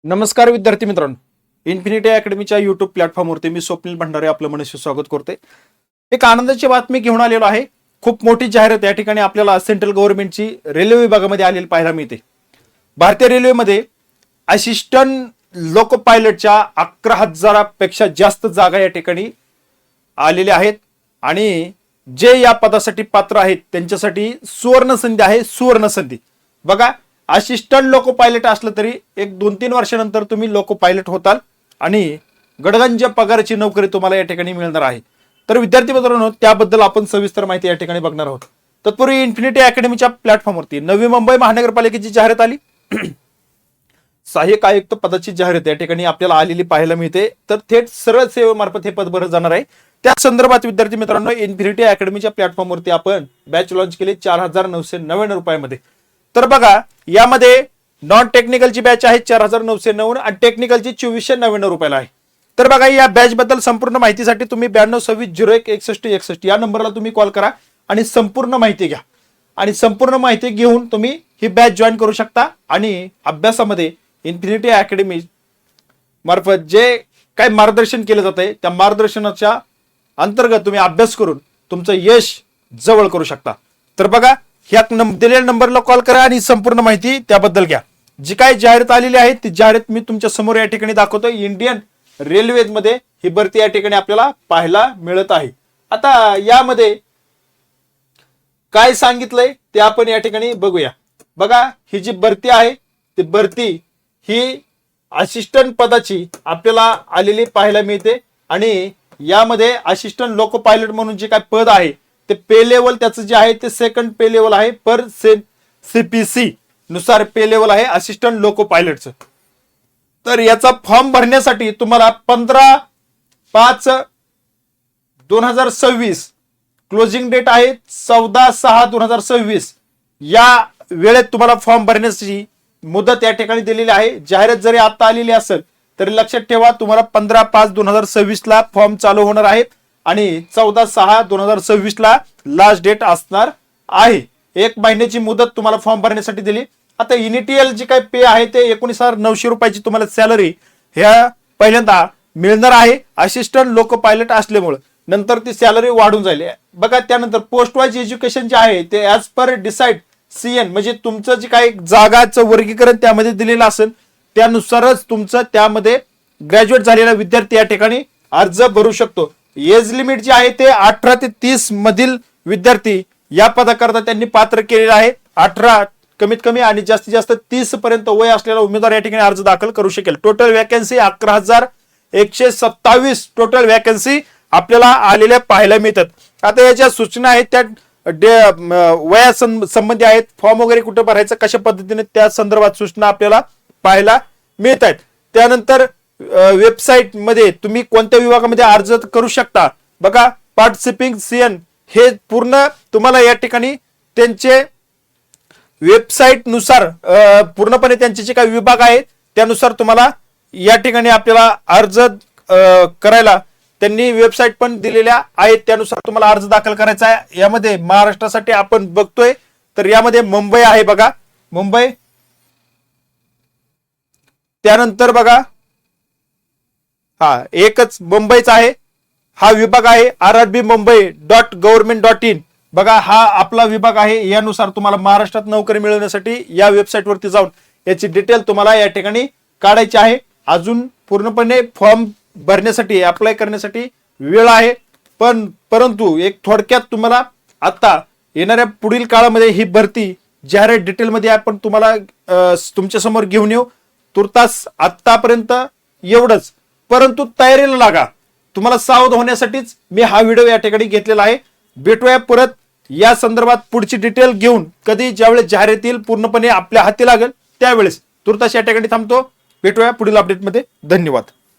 नमस्कार विद्यार्थी मित्रांनो, इन्फिनिटी अकॅडमीच्या युट्यूब प्लॅटफॉर्मवरती मी स्वप्नील भंडारे आपलं मनस्वी स्वागत करते। एक आनंदाची बातमी घेऊन आलेलो आहे। खूप मोठी जाहिरात या ठिकाणी आपल्याला सेंट्रल गव्हर्नमेंटची रेल्वे विभागामध्ये आलेली पाहायला मिळते। भारतीय रेल्वेमध्ये असिस्टंट लोको पायलटच्या 11,000 पेक्षा जास्त जागा या ठिकाणी आलेल्या आहेत आणि जे या पदासाठी पात्र आहेत त्यांच्यासाठी सुवर्ण संधी आहे। सुवर्ण संधी बघा, असिस्टंट लोको पायलट असलं तरी एक 2-3 वर्षानंतर तुम्ही लोको पायलट होताल आणि गडगंज पगाराची नोकरी तुम्हाला या ठिकाणी मिळणार आहे। तर विद्यार्थी मित्रांनो, त्याबद्दल आपण सविस्तर माहिती या ठिकाणी बघणार आहोत। तत्पूर्वी इन्फिनिटी अकॅडमीच्या प्लॅटफॉर्मवरती नवी मुंबई महानगरपालिकेची जाहिरात आली। सहाय्यक आयुक्त पदाची जाहिरात या ठिकाणी आपल्याला आलेली पाहायला मिळते। तर थेट सरळ सेवेमार्फत हे पद भरलं जाणार आहे। त्या संदर्भात विद्यार्थी मित्रांनो, इन्फिनिटी अकॅडमीच्या प्लॅटफॉर्मवरती आपण बॅच लॉन्च केली 4,999 रुपयामध्ये। तर बघा, यामध्ये नॉन टेक्निकलची बॅच आहे 4,999 आणि टेक्निकलची 2,499 रुपयाला आहे। तर बघा, या बॅच बद्दल संपूर्ण माहितीसाठी तुम्ही 9226016161 या नंबरला तुम्ही कॉल करा आणि संपूर्ण माहिती घ्या आणि संपूर्ण माहिती घेऊन तुम्ही ही बॅच जॉईन करू शकता आणि अभ्यासामध्ये इन्फिनिटी अकॅडमी मार्फत जे काही मार्गदर्शन केलं जातंय त्या मार्गदर्शनाच्या अंतर्गत तुम्ही अभ्यास करून तुमचं यश जवळ करू शकता। तर बघा, ह्या दिलेल्या नंबरला कॉल करा आणि संपूर्ण माहिती त्याबद्दल घ्या। जी काही जाहिरात आलेली आहे ती जाहिरात मी तुमच्या समोर या ठिकाणी दाखवतो। इंडियन रेल्वेमध्ये ही भरती या ठिकाणी आपल्याला पाहायला मिळत आहे। आता यामध्ये काय सांगितलंय ते आपण या ठिकाणी बघूया। बघा, ही जी भरती आहे ती भरती ही असिस्टंट पदाची आपल्याला आलेली पाहायला मिळते आणि यामध्ये असिस्टंट लोको पायलट म्हणून जे काय पद आहे ते पे लेवल त्याचं जे आहे ते सेकंड पे लेवल आहे। पर सीपीसी नुसार पे लेवल आहे असिस्टंट लोको पायलटचं। तर याचा फॉर्म भरण्यासाठी तुम्हाला 15/5/2026 क्लोजिंग डेट आहे 14/6/2026 या वेळेत तुम्हाला फॉर्म भरण्याची मुदत या ठिकाणी दिलेली आहे। जाहिरात जरी आता आलेली असेल तरी लक्षात ठेवा, तुम्हाला 15/5/2026 ला फॉर्म चालू होणार आहे आणि 14/6/2026 ला लास्ट डेट असणार आहे। 1 महिन्याची मुदत तुम्हाला फॉर्म भरण्यासाठी दिली। आता इनिटियल जी काही पे आहे ते 19,900 रुपयाची तुम्हाला सॅलरी ह्या पहिल्यांदा मिळणार आहे असिस्टंट लोको पायलट असल्यामुळे। नंतर ती सॅलरी वाढून जाईल। बघा, त्यानंतर पोस्ट वाईज एज्युकेशन जे आहे ते ऍज पर डिसाइड CN म्हणजे तुमचं जे काही जागाचं वर्गीकरण त्यामध्ये दिलेलं असेल त्यानुसारच तुमचं त्यामध्ये ग्रॅज्युएट झालेला विद्यार्थी या ठिकाणी अर्ज भरू शकतो। एज लिमिट जे आहे ते 18 ते 30 मधील विद्यार्थी या पदाकरता त्यांनी पात्र केलेला आहे। 18 कमीत कमी आणि जास्तीत जास्त 30 पर्यंत वय असलेला उमेदवार या ठिकाणी अर्ज दाखल करू शकेल। टोटल वॅकन्सी 11,127 टोटल वॅकन्सी आपल्याला आलेल्या पाहायला मिळतात। आता याच्या सूचना आहेत त्या वया संबंधी आहेत। फॉर्म वगैरे कुठे भरायचं, कशा पद्धतीने त्या संदर्भात सूचना आपल्याला पाहायला मिळत आहेत। त्यानंतर वेबसाईट मध्ये तुम्ही कोणत्या विभागामध्ये अर्ज करू शकता। बघा, पार्टिसिपिंग CN हे पूर्ण तुम्हाला या ठिकाणी त्यांचे वेबसाईट नुसार पूर्णपणे त्यांचे जे काही विभाग आहेत त्यानुसार तुम्हाला या ठिकाणी आपल्याला अर्ज करायला त्यांनी वेबसाईट पण दिलेल्या आहेत, त्यानुसार तुम्हाला अर्ज दाखल करायचा आहे। यामध्ये महाराष्ट्रासाठी आपण बघतोय तर यामध्ये मुंबई आहे, बघा मुंबई। त्यानंतर बघा, एकच मुंबईचा आहे हा विभाग आहे rrbmumbai.government.in। बघा, हा आपला विभाग आहे। यानुसार तुम्हाला महाराष्ट्रात नोकरी मिळवण्यासाठी या वेबसाईट वरती जाऊन याची डिटेल तुम्हाला या ठिकाणी काढायची आहे। अजून पूर्णपणे फॉर्म भरण्यासाठी अप्लाय करण्यासाठी वेळ आहे, परंतु एक थोडक्यात तुम्हाला आता येणाऱ्या पुढील काळामध्ये ही भरती जाहिरात डिटेल मध्ये आपण तुम्हाला तुमच्या समोर घेऊन येऊ। तुर्तास आतापर्यंत एवढंच, परंतु तयारीला लागा। तुम्हाला सावध होण्यासाठीच मी हा व्हिडिओ या ठिकाणी घेतलेला आहे। भेटूया परत या संदर्भात पुढची डिटेल घेऊन कधी ज्यावेळेस जाहिरात येईल पूर्णपणे आपल्या हाती लागेल त्यावेळेस। तुर्तास या ठिकाणी थांबतो, भेटूया पुढील अपडेटमध्ये। धन्यवाद।